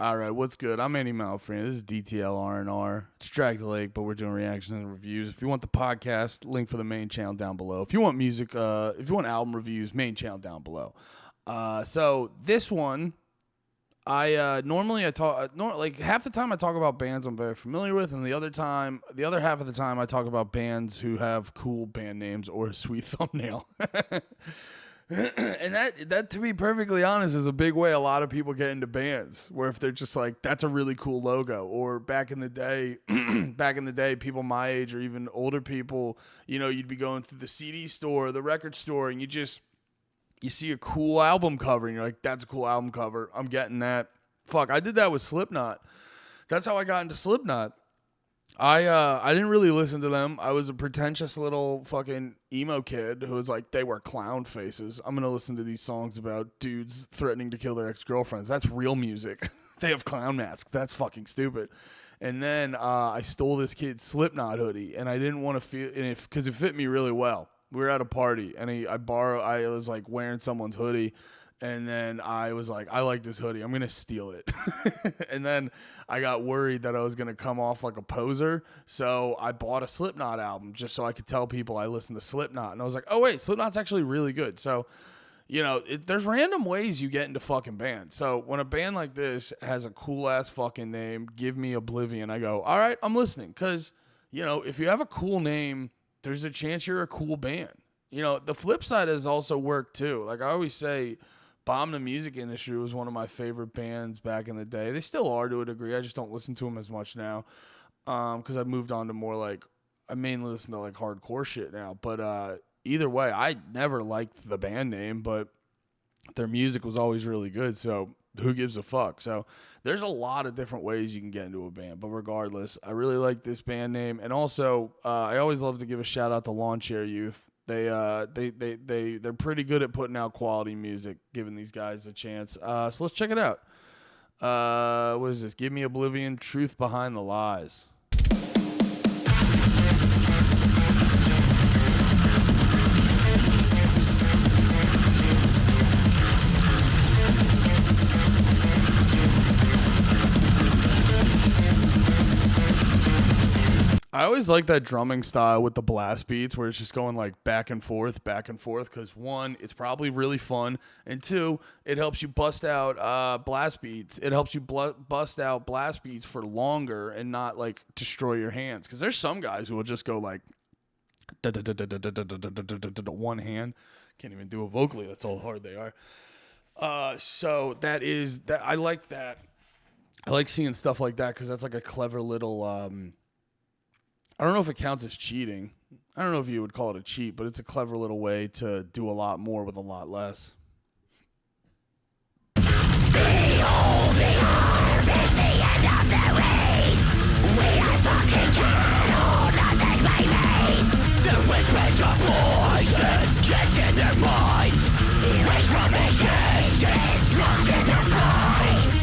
All right, what's good? I'm Andy Malfrey. This is DTL R&R. It's Drag the Lake, but we're doing reactions and reviews. If you want the podcast, link for the main channel down below. If you want music, if you want album reviews, main channel down below. So this one, I talk like half the time I talk about bands I'm very familiar with, and the other half of the time I talk about bands who have cool band names or a sweet thumbnail. And that, to be perfectly honest, is a big way a lot of people get into bands. Where if they're just like, that's a really cool logo, or back in the day, people my age or even older people, you'd be going through the CD store, the record store, and you see a cool album cover, and you're like, that's a cool album cover. I'm getting that. Fuck, I did that with Slipknot. That's how I got into Slipknot. I didn't really listen to them. I was a pretentious little fucking emo kid who was like, they wear clown faces. I'm going to listen to these songs about dudes threatening to kill their ex-girlfriends. That's real music. They have clown masks. That's fucking stupid. And then I stole this kid's Slipknot hoodie, and I didn't want to feel, because it fit me really well. We were at a party, and I was like wearing someone's hoodie. And then I was like, I like this hoodie. I'm going to steal it. And then I got worried that I was going to come off like a poser. So I bought a Slipknot album just so I could tell people I listened to Slipknot. And I was like, oh, wait, Slipknot's actually really good. So, there's random ways you get into fucking bands. So when a band like this has a cool-ass fucking name, give me Oblivion, I go, all right, I'm listening. Because, if you have a cool name, there's a chance you're a cool band. The flip side has also worked, too. Like I always say, Bomb the Music Industry was one of my favorite bands back in the day. They still are to a degree. I just don't listen to them as much now because I've moved on to more like, I mainly listen to like hardcore shit now. But either way, I never liked the band name, but their music was always really good. So who gives a fuck? So there's a lot of different ways you can get into a band. But regardless, I really like this band name. And also, I always love to give a shout out to Lawn Chair Youth. They're pretty good at putting out quality music, giving these guys a chance. So let's check it out. What is this? Give Me Oblivion, Truth Behind the Lies. I always like that drumming style with the blast beats where it's just going like back and forth, because one, it's probably really fun, and two, it helps you bust out blast beats. It helps you bust out blast beats for longer and not like destroy your hands, because there's some guys who will just go like one hand. Can't even do it vocally. That's how hard they are. So that is that. I like that. I like seeing stuff like that because that's like a clever little. I don't know if it counts as cheating. I don't know if you would call it a cheat, but it's a clever little way to do a lot more with a lot less. Behold, the harvest, the end of the rain. We are fucking cattle, nothing by me. The whispers of poison, just in their minds. Erased from existence, lost in their minds.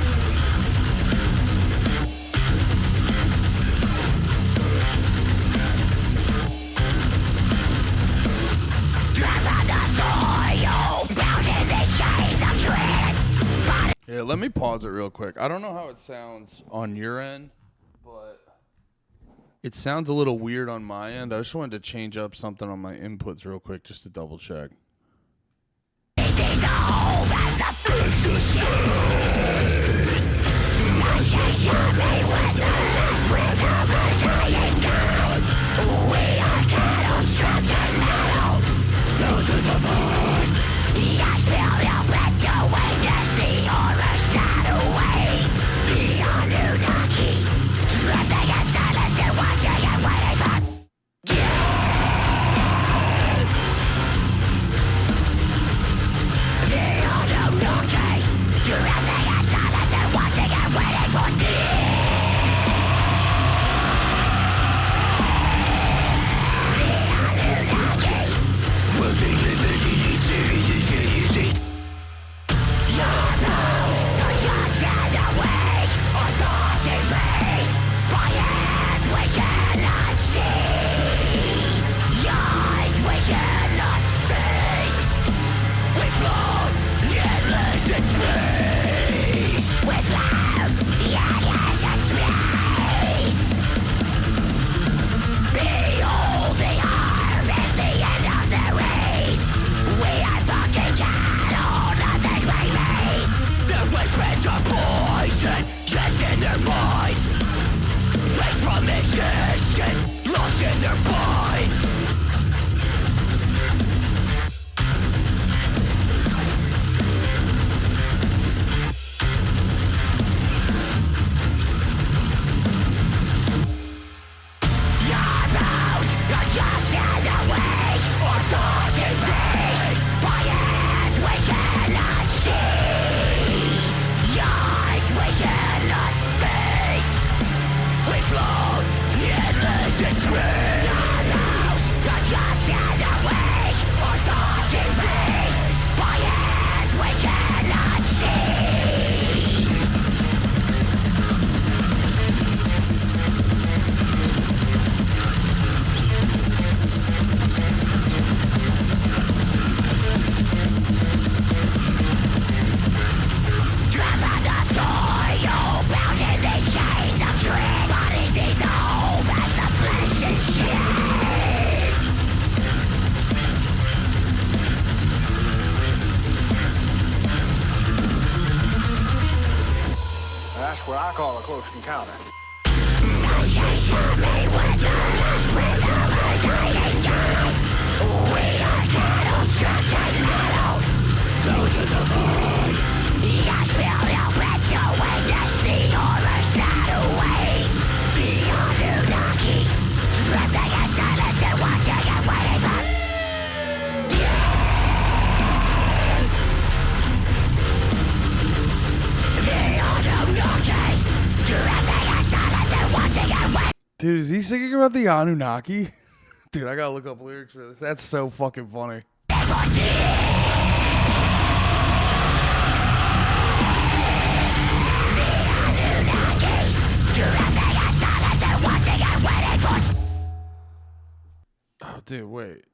Yeah, let me pause it real quick. I don't know how it sounds on your end, but it sounds a little weird on my end. I just wanted to change up something on my inputs real quick just to double check. You're That's what I call a close encounter. Dude, is he singing about the Anunnaki? Dude, I gotta look up lyrics for this. That's so fucking funny. Oh, dude, wait.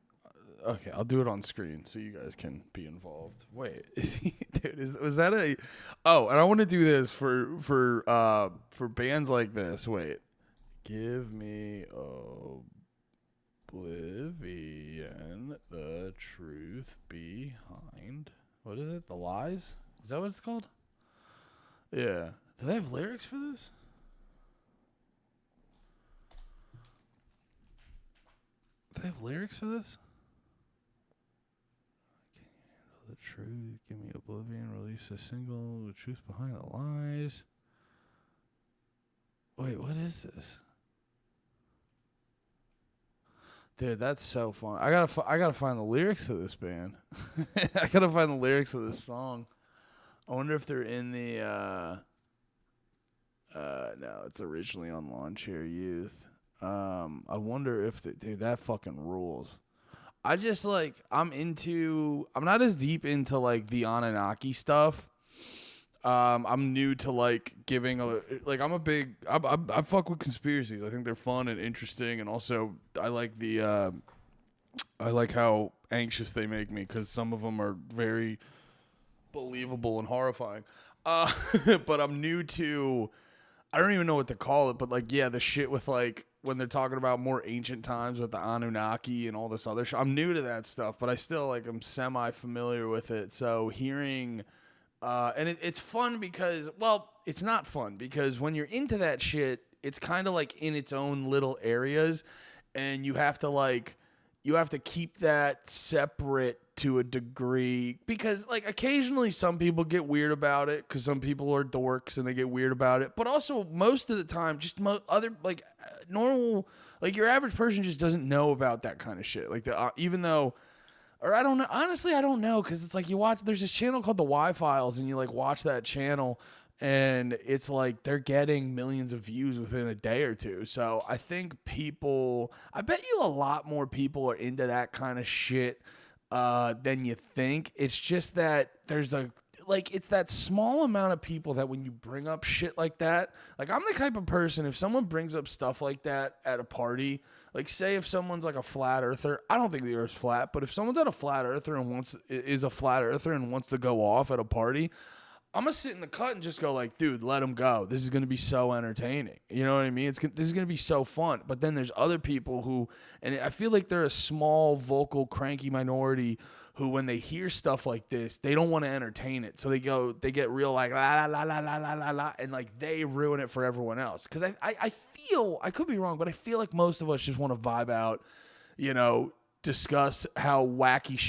Okay, I'll do it on screen so you guys can be involved. Wait, is he? Dude, was that a? Oh, and I want to do this for bands like this. Wait, give me Oblivion, the truth behind. What is it? The lies? Is that what it's called? Yeah. Do they have lyrics for this? Do they have lyrics for this? The truth, give me Oblivion, release a single, the truth behind the lies. Wait, what is this? Dude, that's so fun. I gotta find the lyrics to this band. I gotta find the lyrics of this song. I wonder if they're in the no, it's originally on Lawn Chair Youth. I wonder if dude, that fucking rules. I just I'm not as deep into like the Anunnaki stuff. I'm new to giving I fuck with conspiracies. I think they're fun and interesting, and also I like I like how anxious they make me because some of them are very believable and horrifying. But I'm new to, I don't even know what to call it, but the shit with when they're talking about more ancient times with the Anunnaki and all this other shit. I'm new to that stuff, but I still I'm semi-familiar with it. So hearing, and it's fun because, well, it's not fun because when you're into that shit, it's kind of in its own little areas, and you have to keep that separate to a degree because occasionally some people get weird about it because some people are dorks and they get weird about it, but also most of the time just normal your average person just doesn't know about that kind of shit even though, or I don't know, honestly I don't know, because it's you watch, there's this channel called the Y-Files and you watch that channel and it's they're getting millions of views within a day or two. So I think I bet you a lot more people are into that kind of shit than you think. It's just that there's it's that small amount of people that when you bring up shit like that, I'm the type of person, if someone brings up stuff like that at a party, say if someone's a flat earther, I don't think the earth's flat, but if someone's a flat earther and wants to go off at a party, I'm going to sit in the cut and just go dude, let him go. This is going to be so entertaining. You know what I mean? This is going to be so fun. But then there's other people who, and I feel like they're a small, vocal, cranky minority who, when they hear stuff like this, they don't want to entertain it. So they get real la la la la la la la la, and they ruin it for everyone else. Because I feel, I could be wrong, but I feel like most of us just want to vibe out, discuss how wacky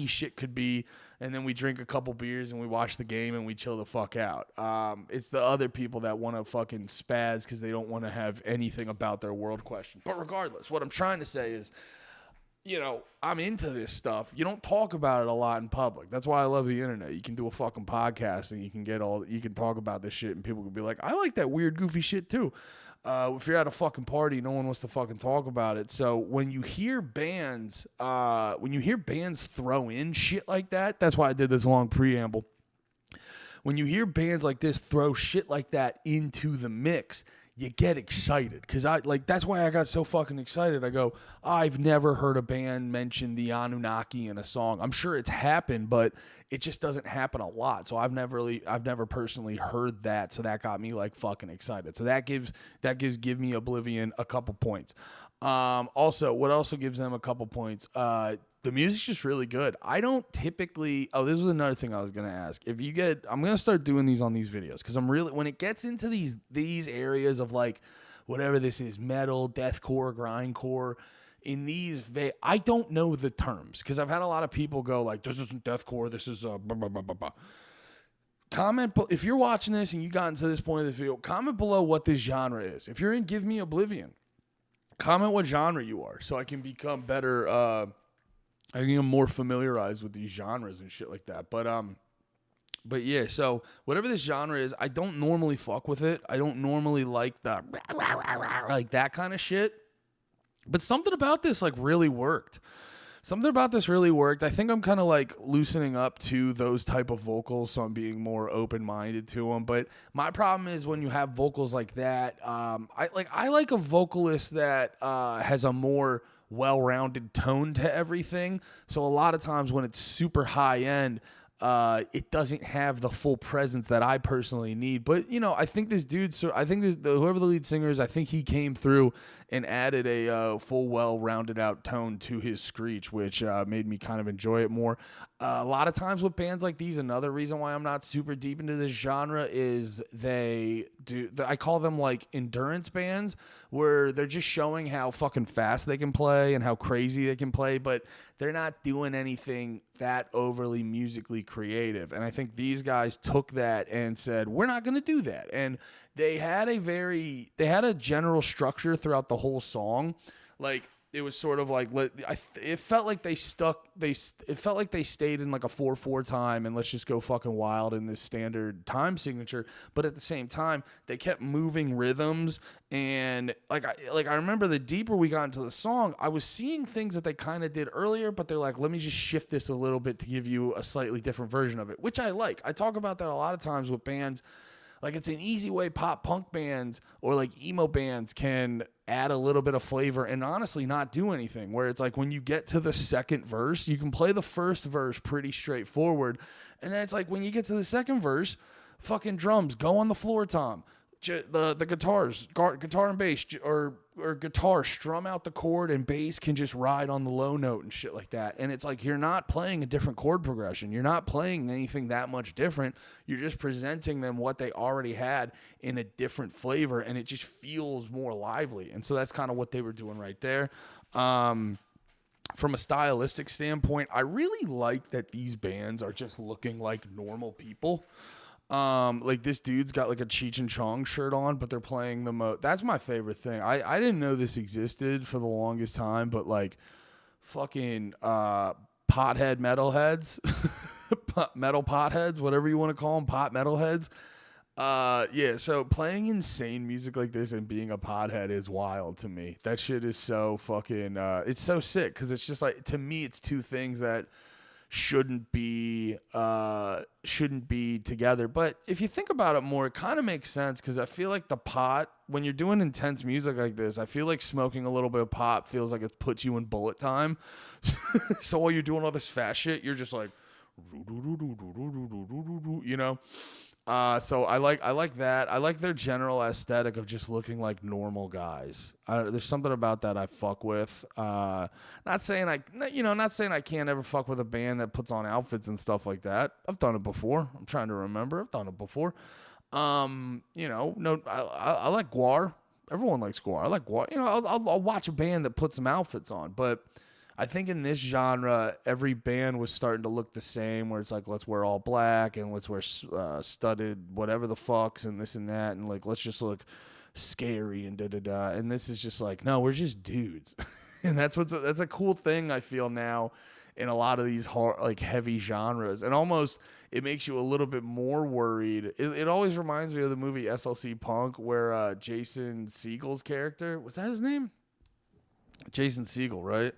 shit could be, and then we drink a couple beers and we watch the game and we chill the fuck out. It's the other people that want to fucking spaz because they don't want to have anything about their world questioned. But regardless, what I'm trying to say is, I'm into this stuff. You don't talk about it a lot in public. That's why I love the internet. You can do a fucking podcast and you can talk about this shit and people can be like, I like that weird, goofy shit too. If you're at a fucking party, no one wants to fucking talk about it. So when you hear bands throw in shit like that, that's why I did this long preamble. When you hear bands like this throw shit like that into the mix, you get excited. Because that's why I got so fucking excited. I go, I've never heard a band mention the Anunnaki in a song. I'm sure it's happened, but it just doesn't happen a lot. So I've never personally heard that. So that got me fucking excited. So that gives Give Me Oblivion a couple points. Also, what also gives them a couple points, The music's just really good. I don't typically. Oh, this was another thing I was gonna ask. I'm gonna start doing these on these videos because I'm really when it gets into these areas of like whatever this is, metal, deathcore, grindcore. In these, I don't know the terms because I've had a lot of people go like, "This isn't deathcore. This is blah blah blah blah blah." Comment if you're watching this and you got into this point of the video. Comment below what this genre is. If you're in Give Me Oblivion, comment what genre you are so I can become better. I can get more familiarized with these genres and shit like that. But yeah, so whatever this genre is, I don't normally fuck with it. I don't normally like the like that kind of shit. But something about this like really worked. I think I'm kind of like loosening up to those type of vocals, so I'm being more open-minded to them. But my problem is when you have vocals like that, I like a vocalist that has a more well-rounded tone to everything. So a lot of times when it's super high-end, it doesn't have the full presence that I personally need. But, you know, I think this dude, whoever the lead singer is, I think he came through and added a full, well-rounded out tone to his screech, which made me kind of enjoy it more. A lot of times with bands like these, another reason why I'm not super deep into this genre is I call them like endurance bands, where they're just showing how fucking fast they can play and how crazy they can play, but they're not doing anything that overly musically creative. And I think these guys took that and said, we're not going to do that. And they had a general structure throughout the whole song. Like, it was sort of like, it felt like they stayed in like a 4/4 time and let's just go fucking wild in this standard time signature. But at the same time, they kept moving rhythms. And I remember the deeper we got into the song, I was seeing things that they kind of did earlier, but they're like, let me just shift this a little bit to give you a slightly different version of it, which I like. I talk about that a lot of times with bands. Like, it's an easy way pop punk bands or like emo bands can add a little bit of flavor and honestly not do anything, where it's like when you get to the second verse, you can play the first verse pretty straightforward. And then it's like when you get to the second verse, fucking drums, go on the floor, Tom. The guitars, guitar and bass, or guitar, strum out the chord, and bass can just ride on the low note and shit like that. And it's like you're not playing a different chord progression. You're not playing anything that much different. You're just presenting them what they already had in a different flavor, and it just feels more lively. And so that's kind of what they were doing right there. From a stylistic standpoint, I really like that these bands are just looking like normal people. Like this dude's got like a Cheech and Chong shirt on, but they're playing that's my favorite thing. I didn't know this existed for the longest time, but like fucking pothead metalheads, metal potheads, whatever you want to call them, pot metalheads. Yeah, so playing insane music like this and being a pothead is wild to me. That shit is so fucking it's so sick, because it's just like, to me, it's two things that shouldn't be together. But if you think about it more, it kind of makes sense, because I feel like the pot, when you're doing intense music like this, I feel like smoking a little bit of pot feels like it puts you in bullet time. So while you're doing all this fast shit, you're just like, you know. So I like that. I like their general aesthetic of just looking like normal guys. There's something about that I fuck with. Not saying I can't ever fuck with a band that puts on outfits and stuff like that. I've done it before. I'm trying to remember. I've done it before. I like Gwar. Everyone likes Gwar. I like Gwar. You know, I'll watch a band that puts some outfits on, but I think in this genre, every band was starting to look the same, where it's like, let's wear all black and let's wear studded whatever the fucks and this and that, and like, let's just look scary and da-da-da. And this is just like, no, we're just dudes. And that's a cool thing I feel now in a lot of these hard, like heavy genres. And almost it makes you a little bit more worried. It always reminds me of the movie SLC Punk, where Jason Segel's character, was that his name? Jason Segel, right?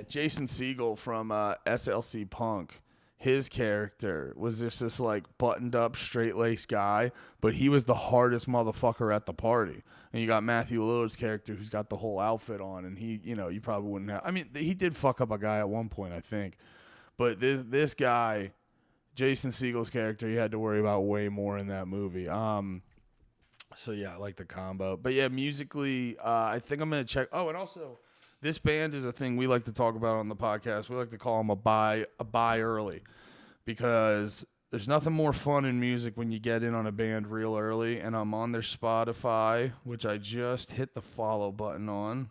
Jason Segel from SLC Punk. His character was just this like buttoned up, straight laced guy, but he was the hardest motherfucker at the party. And you got Matthew Lillard's character, who's got the whole outfit on, and he, you know, you probably wouldn't have. I mean, he did fuck up a guy at one point, I think, but this guy, Jason Segel's character, you had to worry about way more in that movie. So yeah, I like the combo. But yeah, musically, I think I'm gonna check. Oh, and also, this band is a thing we like to talk about on the podcast. We like to call them a buy early, because there's nothing more fun in music when you get in on a band real early. And I'm on their Spotify, which I just hit the follow button on.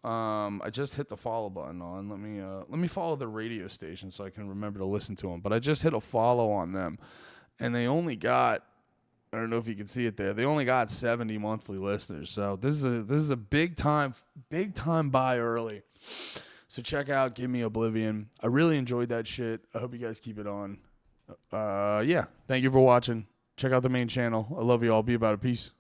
I just hit the follow button on. Let me follow the radio station so I can remember to listen to them. But I just hit a follow on them, and they only got, I don't know if you can see it there, they only got 70 monthly listeners. So this is a big time buy early. So check out Give Me Oblivion. I really enjoyed that shit. I hope you guys keep it on. Yeah. Thank you for watching. Check out the main channel. I love you all. Be about it. Peace.